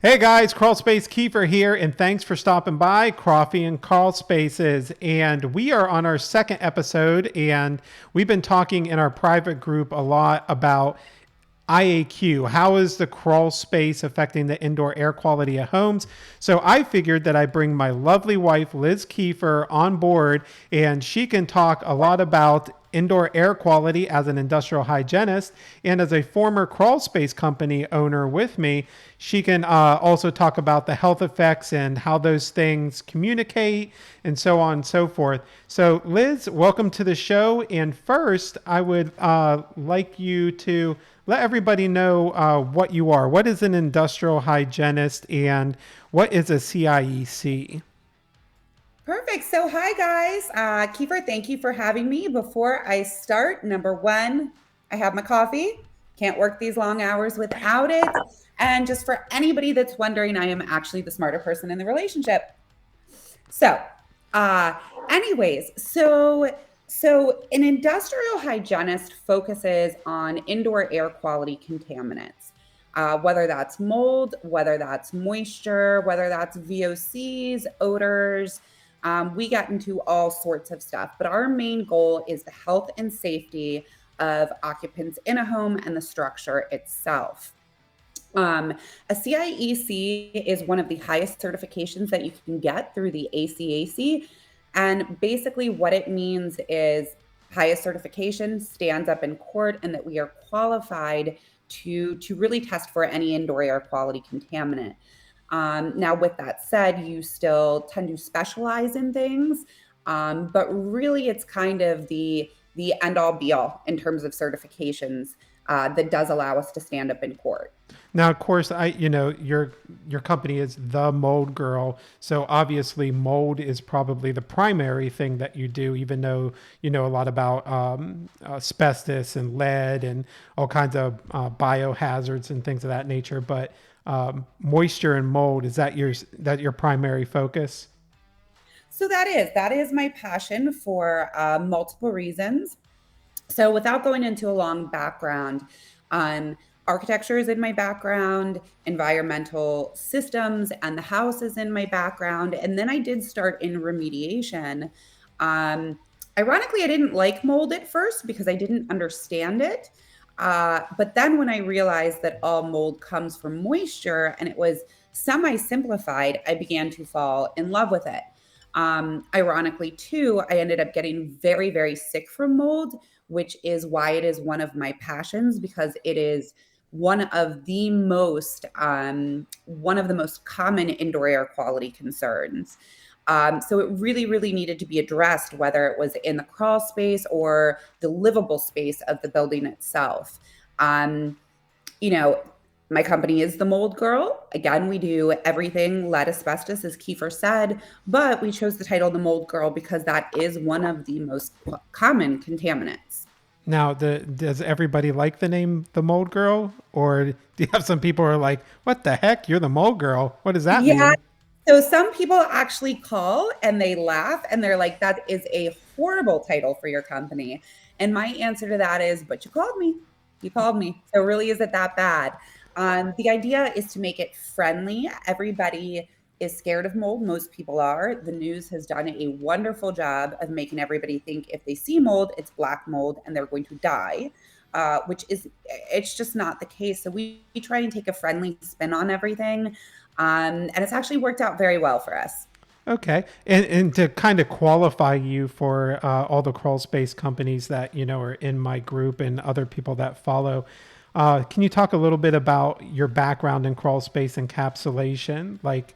Hey guys, Crawl Space Keefer here, and thanks for stopping by Coffee and Crawl Spaces. And we are on our second episode, and we've been talking in our private group a lot about IAQ. How is the crawl space affecting the indoor air quality of homes? So I figured that I bring my lovely wife, Liz Keefer, on board, and she can talk a lot about indoor air quality as an industrial hygienist and as a former crawl space company owner with me. She can also talk about the health effects and how those things communicate and so on and so forth. So Liz, welcome to the show. And first, I would like you to let everybody know what you are. What is an industrial hygienist and what is a CIEC? Perfect. So, hi guys. Kiefer, thank you for having me. Before I start, number one, I have my coffee. Can't work these long hours without it. And just for anybody that's wondering, I am actually the smarter person in the relationship. So, uh, anyways, an industrial hygienist focuses on indoor air quality contaminants, whether that's mold, whether that's moisture, whether that's VOCs, odors. We get into all sorts of stuff, but our main goal is the health and safety of occupants in a home and the structure itself. Um, a CIEC is one of the highest certifications that you can get through the ACAC. And basically, what it means is highest certification stands up in court and that we are qualified to really test for any indoor air quality contaminant. Now, with that said, you still tend to specialize in things, but really it's kind of the end all be all in terms of certifications that does allow us to stand up in court. Now, of course, your company is the Mold Girl, so obviously mold is probably the primary thing that you do. Even though you know a lot about asbestos and lead and all kinds of biohazards and things of that nature, but moisture and mold, is that your primary focus? So that is my passion for multiple reasons. So without going into a long background, um, architecture is in my background, environmental systems and the house is in my background, and then I did start in remediation. Um, Ironically, I didn't like mold at first because I didn't understand it. But then when I realized that all mold comes from moisture and it was semi simplified, I began to fall in love with it. Ironically, too, I ended up getting very, very sick from mold, which is why it is one of my passions because it is one of the most common indoor air quality concerns. So it really, really needed to be addressed, whether it was in the crawl space or the livable space of the building itself. Um, you know, my company is the Mold Girl. Again, we do everything lead asbestos, as Kiefer said, but we chose the title the Mold Girl because that is one of the most common contaminants. Now, does everybody like the name the Mold Girl, or do you have some people who are like, "What the heck? You're the Mold Girl. What does that Yeah. mean?" So some people actually call and they laugh and they're like, that is a horrible title for your company. And my answer to that is, but you called me. You called me. So really, is it that bad? The idea is to make it friendly. Everybody is scared of mold. Most people are. The news has done a wonderful job of making everybody think if they see mold, it's black mold and they're going to die. Which is, it's just not the case. So we try and take a friendly spin on everything. And it's actually worked out very well for us. Okay, and to kind of qualify you for all the crawl space companies that you know are in my group and other people that follow, can you talk a little bit about your background in crawl space encapsulation? Like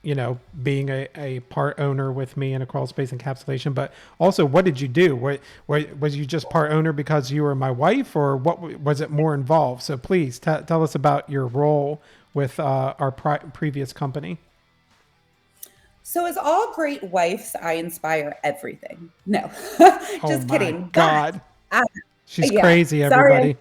you know, being a part owner with me in a crawl space encapsulation, but also what did you do? What was you just part owner because you were my wife, or what was it more involved? So please tell us about your role with our previous company. So, as all great wives, I inspire everything. No, Oh just my kidding. But God. uh, She's yeah, crazy, sorry. everybody.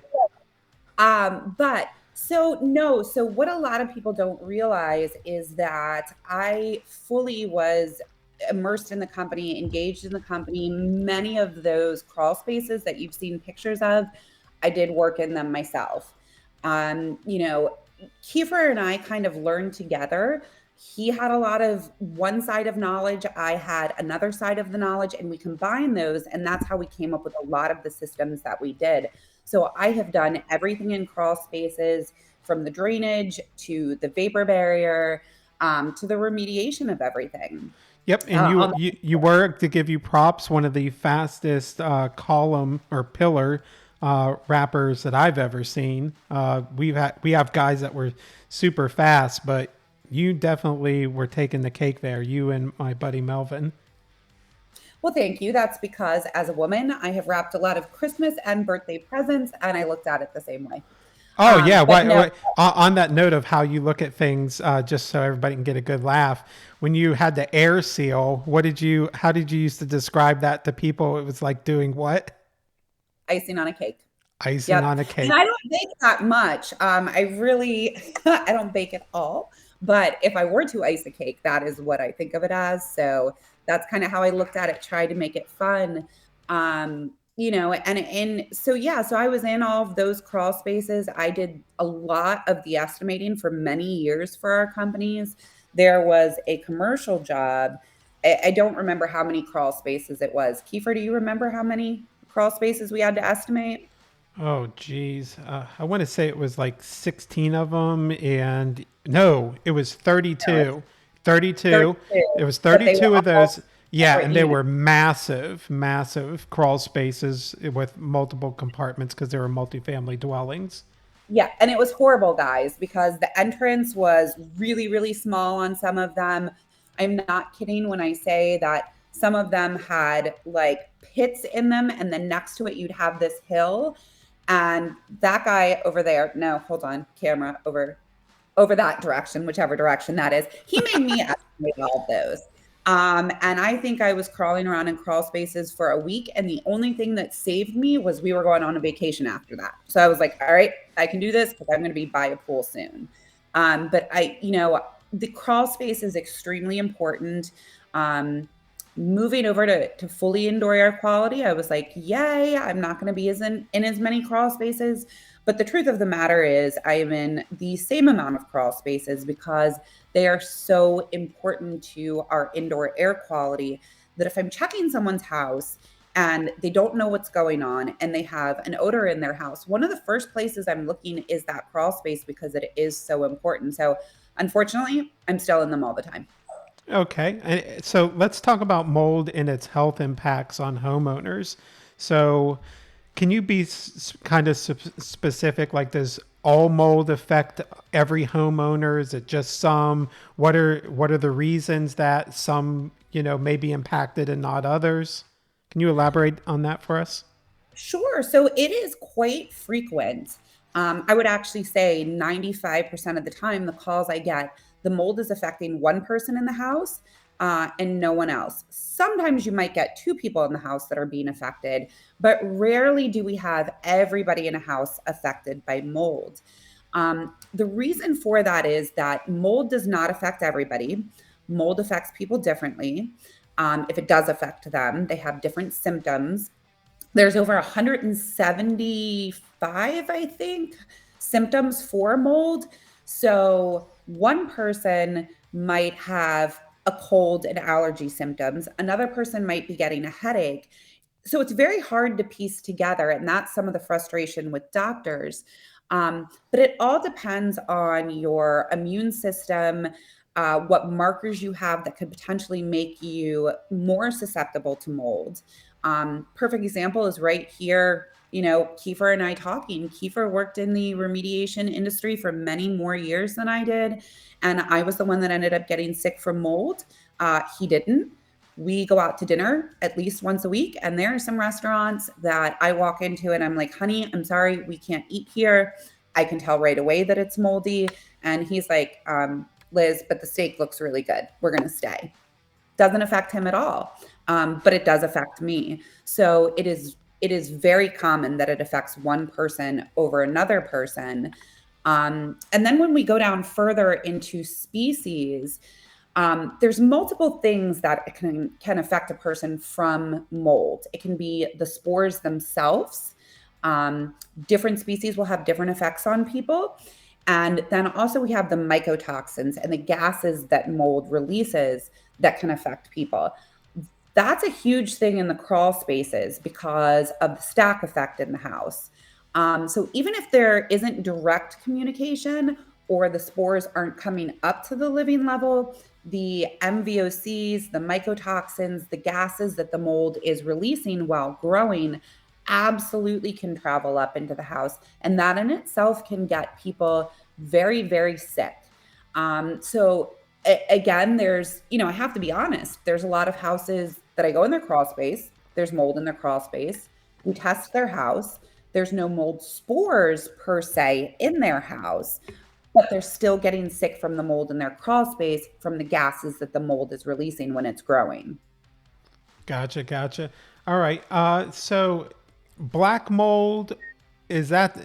But so no, so what a lot of people don't realize is that I fully was immersed in the company, engaged in the company. Many of those crawl spaces that you've seen pictures of, I did work in them myself. You know, Kiefer and I kind of learned together. He had a lot of one side of knowledge, I had another side of the knowledge, and we combined those. And that's how we came up with a lot of the systems that we did. So I have done everything in crawl spaces, from the drainage to the vapor barrier, to the remediation of everything. Yep, and On you were, to give you props, one of the fastest column or pillar wrappers that I've ever seen. We have guys that were super fast, but you definitely were taking the cake there. You and my buddy Melvin. Well, thank you. That's because as a woman, I have wrapped a lot of Christmas and birthday presents, and I looked at it the same way. Oh yeah, But no, on that note of how you look at things, just so everybody can get a good laugh. When you had the air seal, how did you used to describe that to people? It was like doing what? icing on a cake. Icing Yep. on a And cake. I don't bake that much. I really, I don't bake at all. But if I were to ice a cake, that is what I think of it as. So that's kind of how I looked at it, tried to make it fun. And so yeah, so I was in all of those crawl spaces. I did a lot of the estimating for many years for our companies. There was a commercial job. I don't remember how many crawl spaces it was. Kiefer, do you remember how many crawl spaces we had to estimate? Oh geez, I want to say it was like 16 of them, and no, it was No, it's 32. 32. 32, It was but they were 32 of all those. Yeah, separate and they units. were massive, massive crawl spaces with multiple compartments because they were multifamily dwellings. Yeah, and it was horrible, guys, because the entrance was really, really small on some of them. I'm not kidding when I say that some of them had like pits in them, and then next to it, you'd have this hill. And that guy over there, no, hold on, camera over that direction, whichever direction that is. He made me estimate all of those. And I think I was crawling around in crawl spaces for a week. And the only thing that saved me was we were going on a vacation after that. So I was like, all right, I can do this because I'm going to be by a pool soon. But the crawl space is extremely important. Um, Moving over to fully indoor air quality, I was like, yay, I'm not going to be in as many crawl spaces. But the truth of the matter is, I am in the same amount of crawl spaces because they are so important to our indoor air quality that if I'm checking someone's house and they don't know what's going on and they have an odor in their house, one of the first places I'm looking is that crawl space because it is so important. So unfortunately, I'm still in them all the time. Okay, so let's talk about mold and its health impacts on homeowners. So, can you be kind of specific? Like, does all mold affect every homeowner? Is it just some? What are the reasons that some may be impacted and not others? Can you elaborate on that for us? Sure. So it is quite frequent. I would actually say 95% of the time, the calls I get, the mold is affecting one person in the house and no one else. Sometimes you might get two people in the house that are being affected, but rarely do we have everybody in a house affected by mold. The reason for that is that mold does not affect everybody. Mold affects people differently. If it does affect them, they have different symptoms. There's over 175, I think, symptoms for mold. So one person might have a cold and allergy symptoms. Another person might be getting a headache. So it's very hard to piece together. And that's some of the frustration with doctors. But it all depends on your immune system, what markers you have that could potentially make you more susceptible to mold. Perfect example is right here. Kiefer and I talking. Kiefer worked in the remediation industry for many more years than I did. And I was the one that ended up getting sick from mold. He didn't. We go out to dinner at least once a week. And there are some restaurants that I walk into and I'm like, honey, I'm sorry, we can't eat here. I can tell right away that it's moldy. And he's like, Liz, but the steak looks really good. We're going to stay. Doesn't affect him at all, but it does affect me. So it is very common that it affects one person over another person. And then when we go down further into species, there's multiple things that can affect a person from mold. It can be the spores themselves. Different species will have different effects on people. And then also we have the mycotoxins and the gases that mold releases that can affect people. That's a huge thing in the crawl spaces because of the stack effect in the house. So even if there isn't direct communication or the spores aren't coming up to the living level, the MVOCs, the mycotoxins, the gases that the mold is releasing while growing absolutely can travel up into the house. And that in itself can get people very, very sick. So again, I have to be honest, there's a lot of houses that I go in their crawl space, there's mold in their crawl space. We test their house. There's no mold spores per se in their house, but they're still getting sick from the mold in their crawl space from the gases that the mold is releasing when it's growing. Gotcha, gotcha. All right. So black mold, is that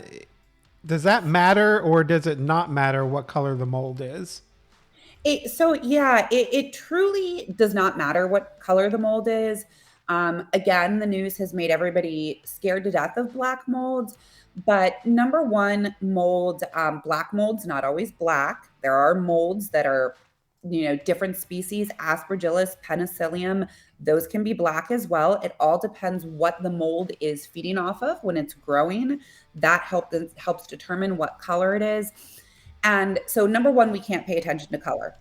does that matter or does it not matter what color the mold is? It truly does not matter what color the mold is. Again, the news has made everybody scared to death of black molds. But number one, black mold's not always black. There are molds that are, different species, Aspergillus, Penicillium, those can be black as well. It all depends what the mold is feeding off of when it's growing. That helps determine what color it is. And so, number one, we can't pay attention to color.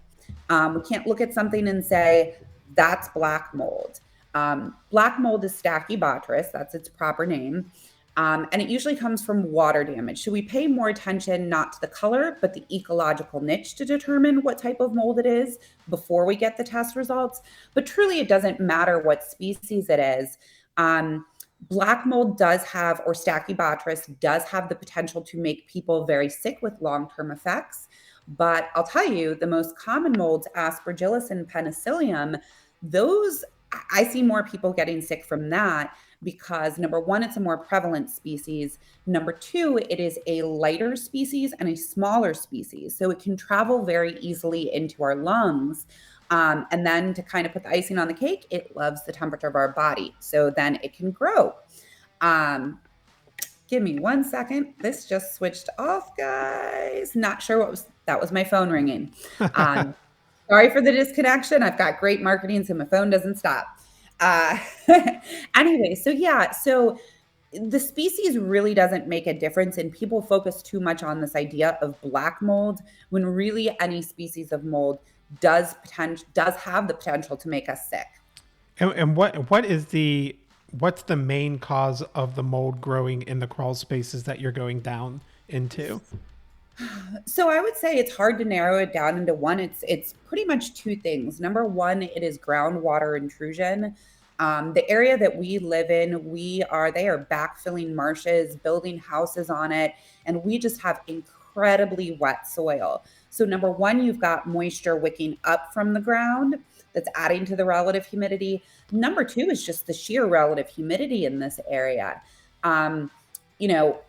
We can't look at something and say, that's black mold. Black mold is Stachybotrys, that's its proper name. And it usually comes from water damage. So we pay more attention not to the color, but the ecological niche to determine what type of mold it is before we get the test results. But truly, it doesn't matter what species it is. Black mold does have, or Stachybotrys does have the potential to make people very sick with long-term effects. But I'll tell you, the most common molds, Aspergillus and Penicillium, those I see more people getting sick from that because number one, it's a more prevalent species. Number two, it is a lighter species and a smaller species. So it can travel very easily into our lungs. And then to kind of put the icing on the cake, it loves the temperature of our body. So then it can grow. Give me 1 second. This just switched off, guys. Not sure that was my phone ringing. Sorry for the disconnection. I've got great marketing, so my phone doesn't stop. Uh, anyway, so the species really doesn't make a difference, and people focus too much on this idea of black mold when really any species of mold does have the potential to make us sick. And what's the main cause of the mold growing in the crawl spaces that you're going down into? So I would say it's hard to narrow it down into one. It's pretty much two things. Number one, it is groundwater intrusion. The area that we live in, they are backfilling marshes, building houses on it, and we just have incredibly wet soil. So number one, you've got moisture wicking up from the ground that's adding to the relative humidity. Number two is just the sheer relative humidity in this area. You know,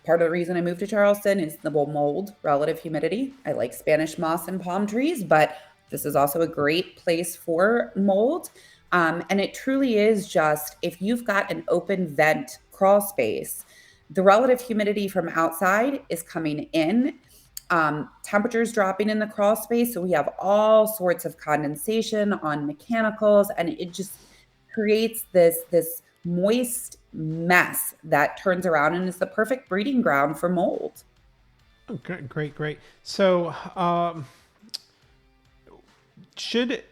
Part of the reason I moved to Charleston is the mold, relative humidity. I like Spanish moss and palm trees, but this is also a great place for mold. And it truly is just if you've got an open vent crawl space, the relative humidity from outside is coming in. Temperatures dropping in the crawl space. So we have all sorts of condensation on mechanicals, and it just creates this moist mess that turns around and is the perfect breeding ground for mold. Okay, great, great. So, should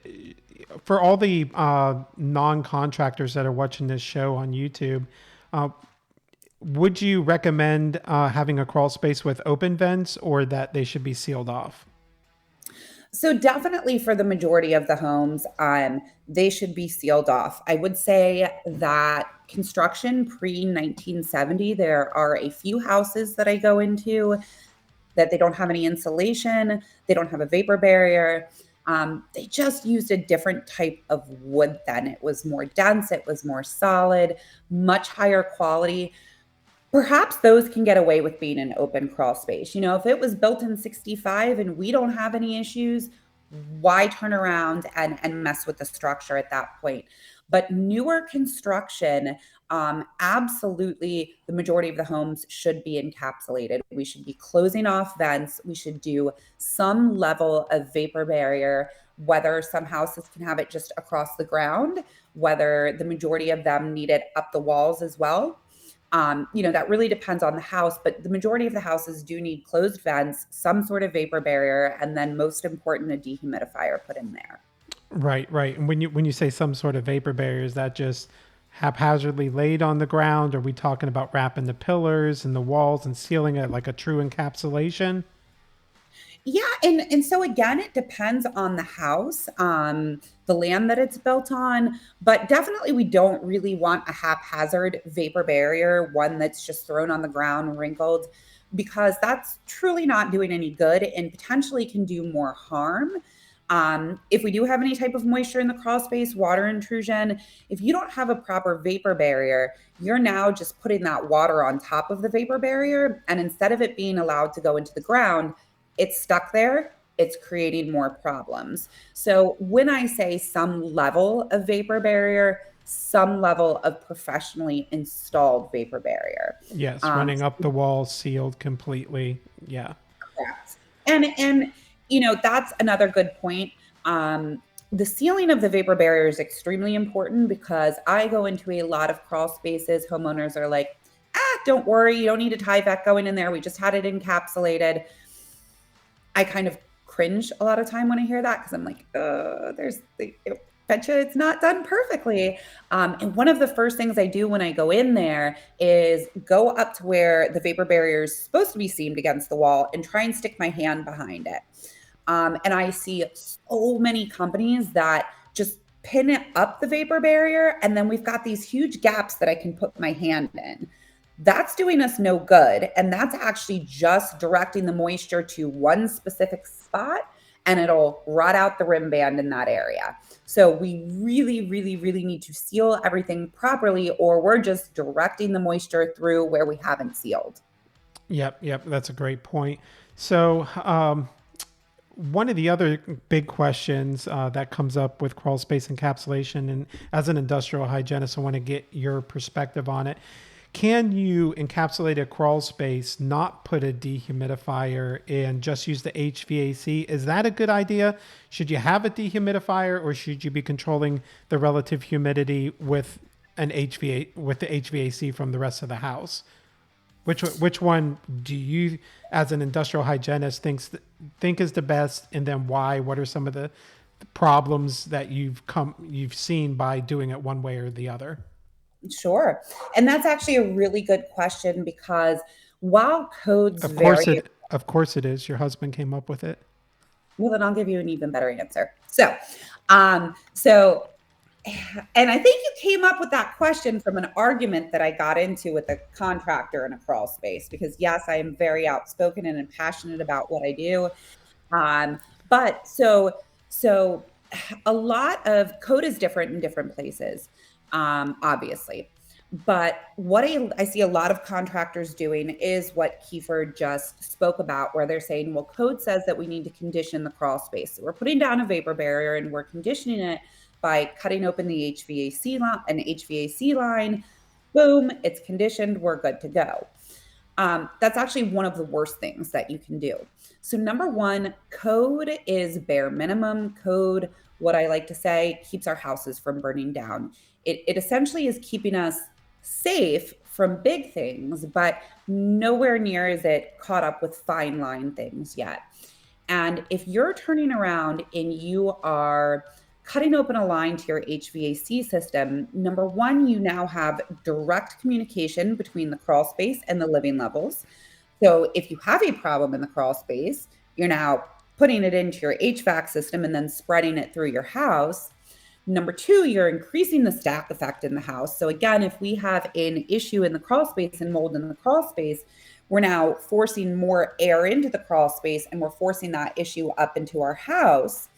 for all the non-contractors that are watching this show on YouTube, would you recommend having a crawl space with open vents, or that they should be sealed off? So definitely for the majority of the homes, they should be sealed off. I would say that construction pre 1970, there are a few houses that I go into that they don't have any insulation, they don't have a vapor barrier. They just used a different type of wood then. It was more dense, it was more solid, much higher quality. Perhaps those can get away with being an open crawl space. If it was built in 65 and we don't have any issues, why turn around and mess with the structure at that point? But newer construction, absolutely, the majority of the homes should be encapsulated. We should be closing off vents. We should do some level of vapor barrier, whether some houses can have it just across the ground, whether the majority of them need it up the walls as well. That really depends on the house, but the majority of the houses do need closed vents, some sort of vapor barrier, and then most important, a dehumidifier put in there. Right, right. And when you say some sort of vapor barrier, is that just haphazardly laid on the ground? Are we talking about wrapping the pillars and the walls and sealing it like a true encapsulation? Yeah, and so again, it depends on the house, the land that it's built on, but definitely we don't really want a haphazard vapor barrier, one that's just thrown on the ground, wrinkled, because that's truly not doing any good and potentially can do more harm. If we do have any type of moisture in the crawl space, water intrusion, if you don't have a proper vapor barrier, you're now just putting that water on top of the vapor barrier. And instead of it being allowed to go into the ground, it's stuck there. It's creating more problems. So when I say some level of vapor barrier, some level of professionally installed vapor barrier. Yes, Um, running up the walls, sealed completely. Yeah. Correct. And that's another good point. The sealing of the vapor barrier is extremely important because I go into a lot of crawl spaces. Homeowners are like, don't worry, you don't need a Tyvek going in there. We just had it encapsulated. I kind of cringe a lot of time when I hear that because I'm like, betcha it's not done perfectly. And one of the first things I do when I go in there is go up to where the vapor barrier is supposed to be seamed against the wall and try and stick my hand behind it. And I see so many companies that just pin it up the vapor barrier, and then we've got these huge gaps that I can put my hand in. That's doing us no good. And that's actually just directing the moisture to one specific spot, and it'll rot out the rim band in that area. So we really, really, really need to seal everything properly, or we're just directing the moisture through where we haven't sealed. Yep, yep. That's a great point. So, one of the other big questions that comes up with crawl space encapsulation, and as an industrial hygienist, I want to get your perspective on it. Can you encapsulate a crawl space, not put a dehumidifier, and just use the HVAC? Is that a good idea? Should you have a dehumidifier, or should you be controlling the relative humidity with the HVAC from the rest of the house? Which one do you, as an industrial hygienist, think is the best, and then why? What are some of the problems that you've seen by doing it one way or the other? Sure. And that's actually a really good question because while codes Of course vary, it is. Your husband came up with it. well, then I'll give you an even better answer. Um, so, and I think you came up with that question from an argument that I got into with a contractor in a crawl space because yes, I am very outspoken and passionate about what I do. Um, but a lot of code is different in different places, obviously. But what I see a lot of contractors doing is what Keefer just spoke about, where they're saying, well, code says that we need to condition the crawl space. So we're putting down a vapor barrier and we're conditioning it by cutting open the HVAC line. Boom, it's conditioned. We're good to go. That's actually one of the worst things that you can do. So, number one, code is bare minimum. Code, what I like to say, keeps our houses from burning down. It essentially is keeping us safe from big things, but nowhere near is it caught up with fine line things yet. And if you're turning around and you are cutting open a line to your HVAC system, number one, you now have direct communication between the crawl space and the living levels. So if you have a problem in the crawl space, you're now putting it into your HVAC system and then spreading it through your house. Number two, you're increasing the stack effect in the house. So again, if we have an issue in the crawl space and mold in the crawl space, we're now forcing more air into the crawl space and we're forcing that issue up into our house.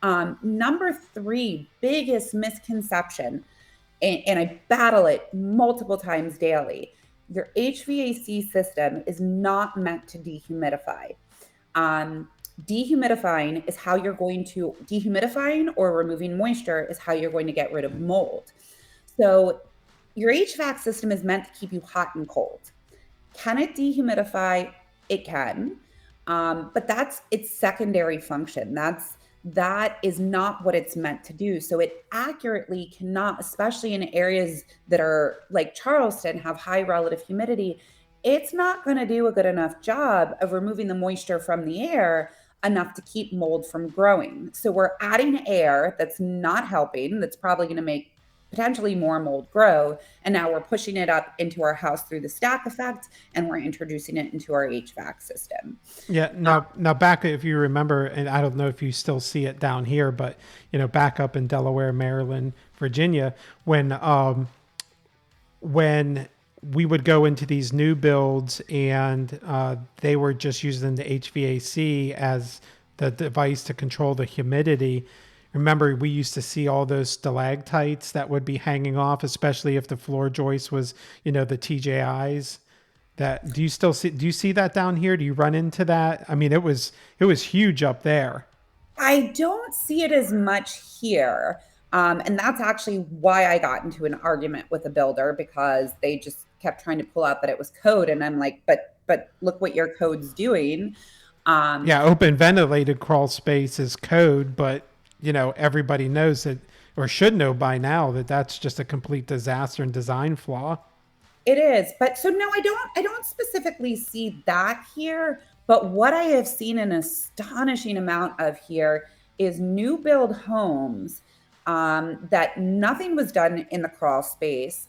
Number three, biggest misconception, and I battle it multiple times daily. Your HVAC system is not meant to dehumidify. Dehumidifying is how you're going to, dehumidifying or removing moisture is how you're going to get rid of mold. So your HVAC system is meant to keep you hot and cold. Can it dehumidify? It can, but that's its secondary function. That is not what it's meant to do. So it accurately cannot, especially in areas that are like Charleston, have high relative humidity. It's not going to do a good enough job of removing the moisture from the air enough to keep mold from growing. So we're adding air that's not helping, that's probably going to make potentially more mold grow. And now we're pushing it up into our house through the stack effect, and we're introducing it into our HVAC system. Yeah. Now back, if you remember, and I don't know if you still see it down here, but back up in Delaware, Maryland, Virginia, when we would go into these new builds and they were just using the HVAC as the device to control the humidity. Remember, we used to see all those stalactites that would be hanging off, especially if the floor joist was, the TJIs. That do you see that down here? Do you run into that? I mean, it was huge up there. I don't see it as much here. And that's actually why I got into an argument with a builder, because they just kept trying to pull out that it was code. And I'm like, but look what your code's doing. Yeah, open ventilated crawl space is code, but everybody knows that, or should know by now, that that's just a complete disaster and design flaw. It is. But so no, I don't specifically see that here. But what I have seen an astonishing amount of here is new build homes, that nothing was done in the crawl space.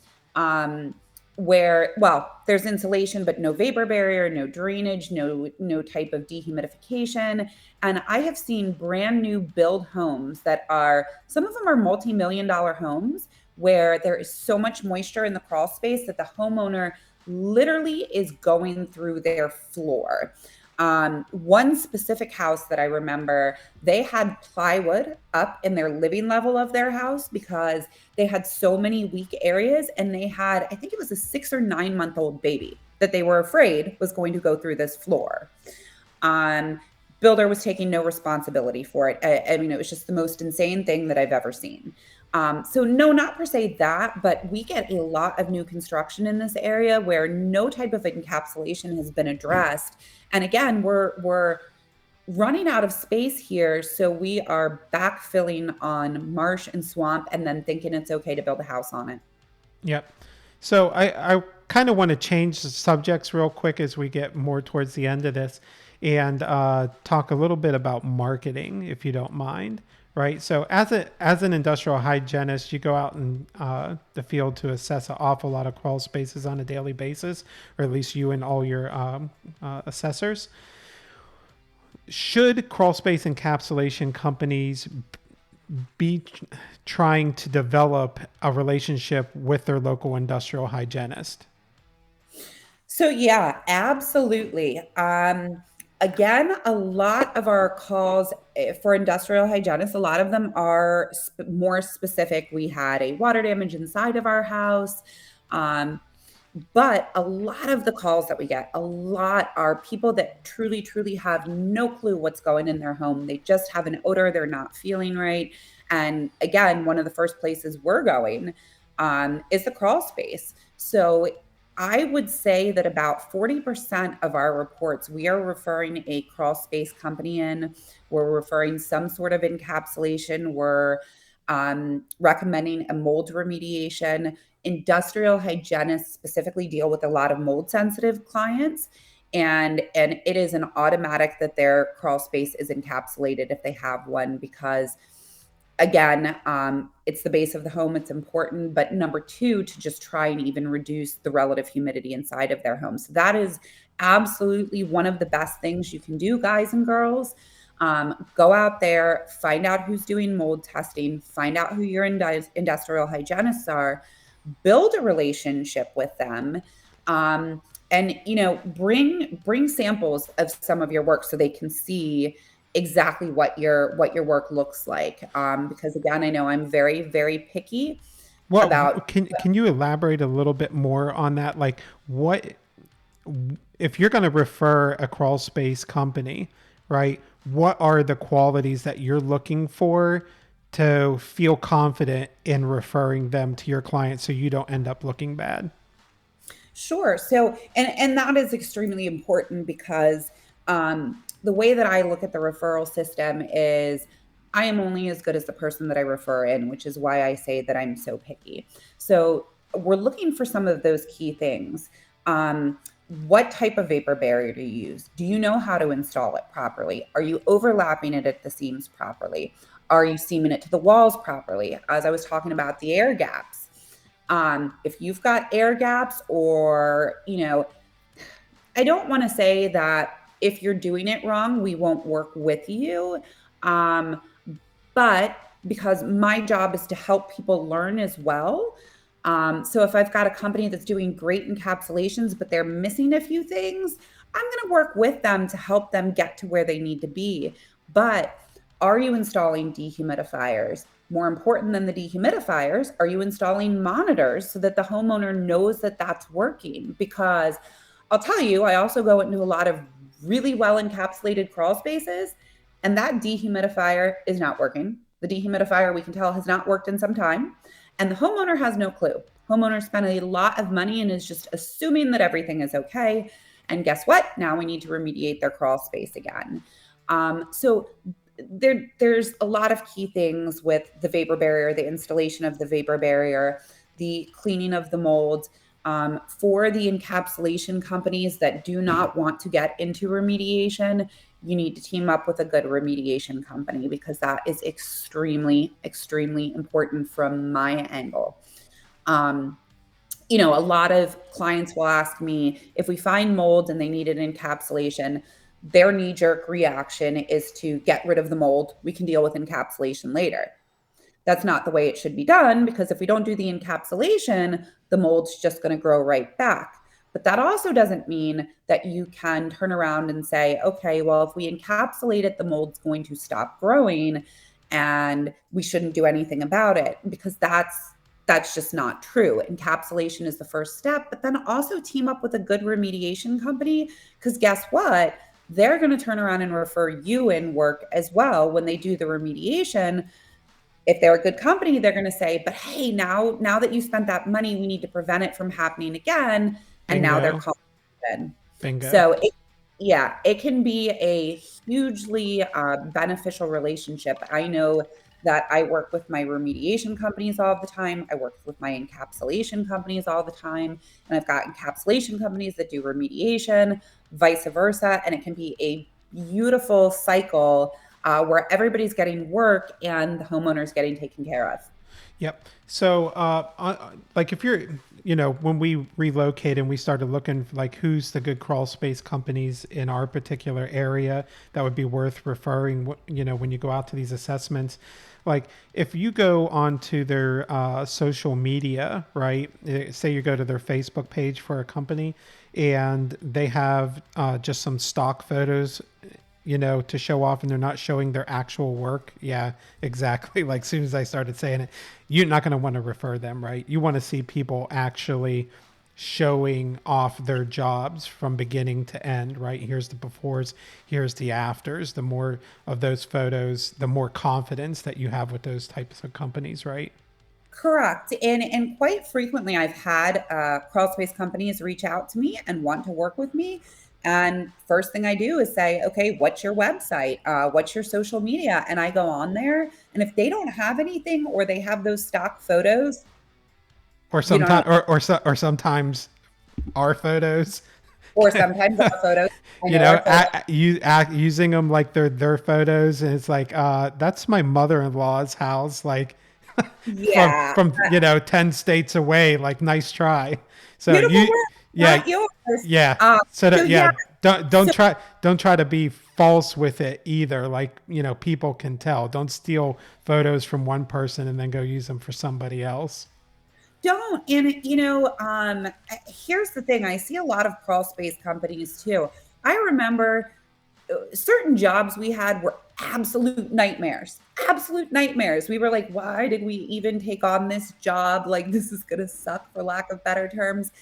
Where, well, there's insulation, but no vapor barrier, no drainage, no type of dehumidification. And I have seen brand new build homes that are, some of them are multi-million-dollar homes, where there is so much moisture in the crawl space that the homeowner literally is going through their floor. One specific house that I remember, they had plywood up in their living level of their house because they had so many weak areas, and they had, I think it was a 6 or 9 month old baby that they were afraid was going to go through this floor. Builder was taking no responsibility for it. I mean, it was just the most insane thing that I've ever seen. So no, not per se that, but we get a lot of new construction in this area where no type of encapsulation has been addressed. And again, we're running out of space here. So we are backfilling on marsh and swamp and then thinking it's okay to build a house on it. Yep. So I kind of want to change the subjects real quick as we get more towards the end of this, and talk a little bit about marketing, if you don't mind. Right. So as an industrial hygienist, you go out in the field to assess an awful lot of crawl spaces on a daily basis, or at least you and all your assessors. Should crawl space encapsulation companies be trying to develop a relationship with their local industrial hygienist? So yeah, absolutely. Again, a lot of our calls for industrial hygienists, a lot of them are more specific. We had a water damage inside of our house. But a lot of the calls that we get, a lot are people that truly, truly have no clue what's going in their home. They just have an odor they're not feeling right. And again, one of the first places we're going is the crawl space. So I would say that about 40% of our reports, we are referring a crawl space company in. We're referring some sort of encapsulation. We're recommending a mold remediation. Industrial hygienists specifically deal with a lot of mold sensitive clients. And it is an automatic that their crawl space is encapsulated if they have one, because again, it's the base of the home. It's important. But number two, to just try and even reduce the relative humidity inside of their home. So that is absolutely one of the best things you can do, guys and girls. Go out there, find out who's doing mold testing, find out who your industrial hygienists are, build a relationship with them. And bring samples of some of your work so they can see exactly what your work looks like. Because again, I know I'm very, very picky Well, about. can you elaborate a little bit more on that? Like, what if you're going to refer a crawl space company, right? What are the qualities that you're looking for to feel confident in referring them to your client so you don't end up looking bad? Sure. So, and that is extremely important because the way that I look at the referral system is I am only as good as the person that I refer in, which is why I say that I'm so picky. So, we're looking for some of those key things. What type of vapor barrier do you use? Do you know how to install it properly? Are you overlapping it at the seams properly? Are you seaming it to the walls properly? As I was talking about the air gaps, if you've got air gaps, or I don't want to say that if you're doing it wrong we won't work with you, um, but because my job is to help people learn as well. So if I've got a company that's doing great encapsulations but they're missing a few things, I'm going to work with them to help them get to where they need to be. But are you installing dehumidifiers? More important than the dehumidifiers, are you installing monitors so that the homeowner knows that that's working? Because I'll tell you, I also go into a lot of really well encapsulated crawl spaces, and that dehumidifier is not working. The dehumidifier, we can tell, has not worked in some time, and the homeowner has no clue. Homeowner spent a lot of money and is just assuming that everything is okay. And guess what? Now we need to remediate their crawl space again. So there's a lot of key things with the vapor barrier, the installation of the vapor barrier, the cleaning of the mold. For the encapsulation companies that do not want to get into remediation, you need to team up with a good remediation company because that is extremely, extremely important from my angle. Um, a lot of clients will ask me if we find mold and they need an encapsulation, their knee jerk reaction is to get rid of the mold. We can deal with encapsulation later. That's not the way it should be done, because if we don't do the encapsulation, the mold's just going to grow right back. But that also doesn't mean that you can turn around and say, okay, well, if we encapsulate it, the mold's going to stop growing and we shouldn't do anything about it, because that's just not true. Encapsulation is the first step, but then also team up with a good remediation company, because guess what? They're going to turn around and refer you in work as well when they do the remediation. If they're a good company, they're going to say, but hey, now that you spent that money, we need to prevent it from happening again. And now they're Bingo. calling in. Bingo. So it can be a hugely beneficial relationship. I know that I work with my remediation companies all the time. I work with my encapsulation companies all the time. And I've got encapsulation companies that do remediation, vice versa. And it can be a beautiful cycle where everybody's getting work and the homeowner's getting taken care of. Yep. So, like if you're, when we relocated and we started looking for like who's the good crawl space companies in our particular area that would be worth referring, when you go out to these assessments, like if you go onto their social media, right? Say you go to their Facebook page for a company and they have just some stock photos, to show off, and they're not showing their actual work. Yeah, exactly. Like as soon as I started saying it, you're not going to want to refer them, right? You want to see people actually showing off their jobs from beginning to end, right? Here's the befores, here's the afters. The more of those photos, the more confidence that you have with those types of companies, right? Correct. And quite frequently I've had crawl space companies reach out to me and want to work with me. And first thing I do is say, okay, what's your website? What's your social media? And I go on there. And if they don't have anything, or they have those stock photos, Or you know, sometimes, or sometimes our photos, or sometimes our photos, I you know know, our photos. using them like their photos, and it's like, that's my mother-in-law's house, like from Yeah. 10 states away. Like, nice try. So Beautiful you, work, yeah, not yours. yeah. Um, So so that, yeah, yeah, so don't try to be false with it either. Like, people can tell. Don't steal photos from one person and then go use them for somebody else. don't. And here's the thing. I see a lot of crawl space companies too. I remember certain jobs we had were absolute nightmares. Absolute nightmares. We were like, why did we even take on this job? Like, this is going to suck, for lack of better terms.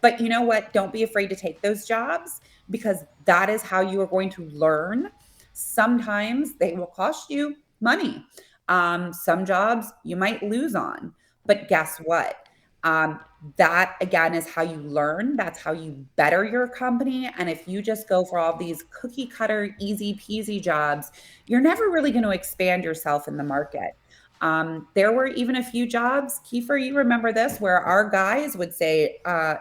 But you know what? Don't be afraid to take those jobs, because that is how you are going to learn. Sometimes they will cost you money. Some jobs you might lose on, but guess what? Um, that again is how you learn. That's how you better your company. And if you just go for all these cookie cutter, easy peasy jobs, you're never really going to expand yourself in the market. There were even a few jobs, Kiefer, you remember this, where our guys would say,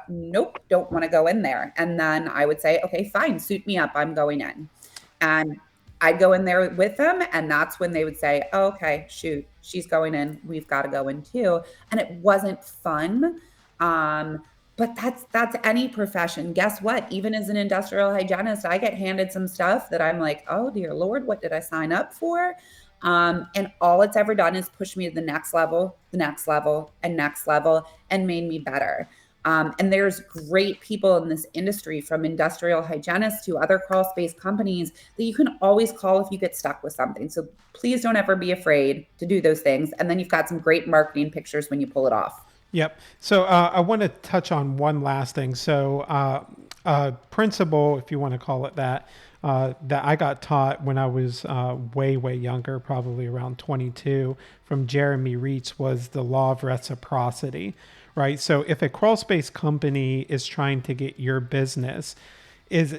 nope, don't want to go in there. And then I would say, okay, fine, suit me up, I'm going in. And I'd go in there with them. And that's when they would say, oh, okay, shoot, she's going in. We've got to go in too. And it wasn't fun. Um, but that's any profession. Guess what? Even as an industrial hygienist, I get handed some stuff that I'm like, oh dear Lord, what did I sign up for? And all it's ever done is push me to the next level, the next level, and next level, and made me better. And there's great people in this industry, from industrial hygienists to other crawl space companies, that you can always call if you get stuck with something. So please don't ever be afraid to do those things. And then you've got some great marketing pictures when you pull it off. Yep. So I want to touch on one last thing. So principle, if you want to call it that, that I got taught when I was way, way younger, probably around 22, from Jeremy Reitz, was the law of reciprocity, right? So if a crawl space company is trying to get your business, is,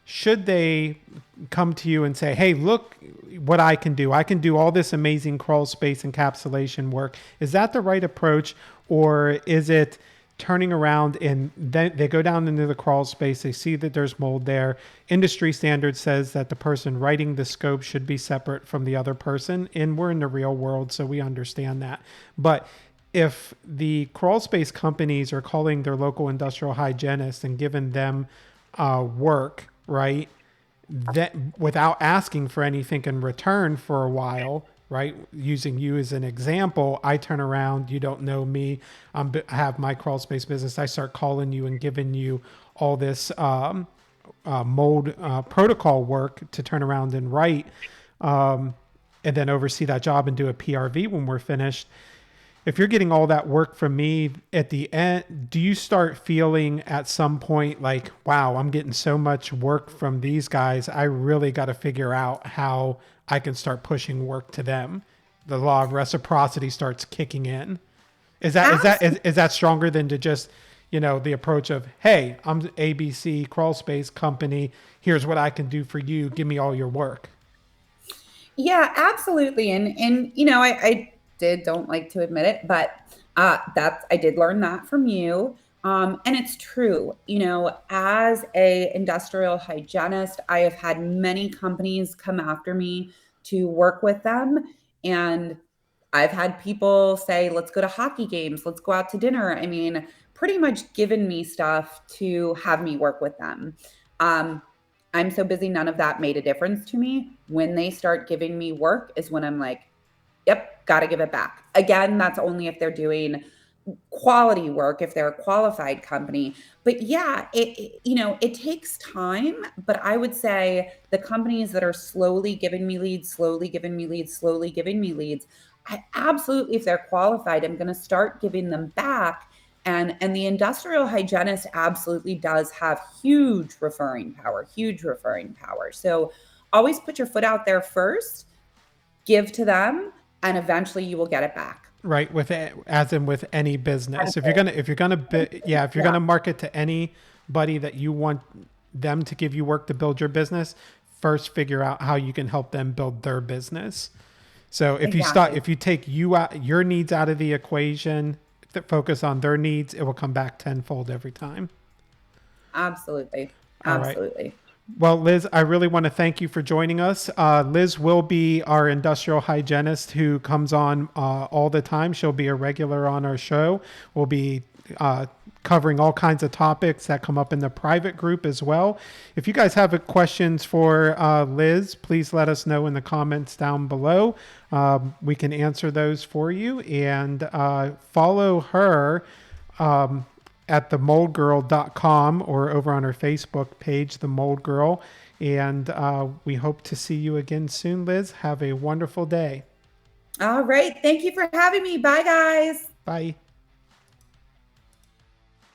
should they come to you and say, hey, look what I can do. I can do all this amazing crawl space encapsulation work. Is that the right approach? Or is it turning around and then they go down into the crawl space, they see that there's mold there. Industry standard says that the person writing the scope should be separate from the other person. And we're in the real world, so we understand that. But if the crawl space companies are calling their local industrial hygienist and giving them work, right, that without asking for anything in return for a while, right? Using you as an example, I turn around, you don't know me, I have my crawl space business. I start calling you and giving you all this mold protocol work to turn around and write, and then oversee that job and do a PRV when we're finished. If you're getting all that work from me at the end, do you start feeling at some point like, wow, I'm getting so much work from these guys, I really got to figure out how I can start pushing work to them? The law of reciprocity starts kicking in. Is that stronger than to just, the approach of, hey, I'm ABC crawl space company, here's what I can do for you, give me all your work? Yeah, absolutely. And I don't like to admit it, but I did learn that from you. And it's true. As a industrial hygienist, I have had many companies come after me to work with them. And I've had people say, let's go to hockey games, let's go out to dinner. I mean, pretty much given me stuff to have me work with them. Um, I'm so busy, none of that made a difference to me. When they start giving me work is when I'm like, yep, got to give it back. Again, that's only if they're doing quality work, if they're a qualified company. But yeah, it takes time. But I would say the companies that are slowly giving me leads, slowly giving me leads, slowly giving me leads, I absolutely, if they're qualified, I'm going to start giving them back. And the industrial hygienist absolutely does have huge referring power, huge referring power. So always put your foot out there first, give to them, and eventually you will get it back. Right, as in with any business, if you're gonna market to anybody that you want them to give you work to build your business, first figure out how you can help them build their business. So if you take your needs out of the equation, focus on their needs, it will come back tenfold every time. Absolutely. All right. Absolutely. Well, Liz, I really want to thank you for joining us. Liz will be our industrial hygienist who comes on all the time. She'll be a regular on our show. We'll be covering all kinds of topics that come up in the private group as well. If you guys have questions for Liz, please let us know in the comments down below. We can answer those for you, and follow her at themoldgirl.com or over on her Facebook page, The Mold Girl. And we hope to see you again soon, Liz. Have a wonderful day. All right. Thank you for having me. Bye, guys. Bye.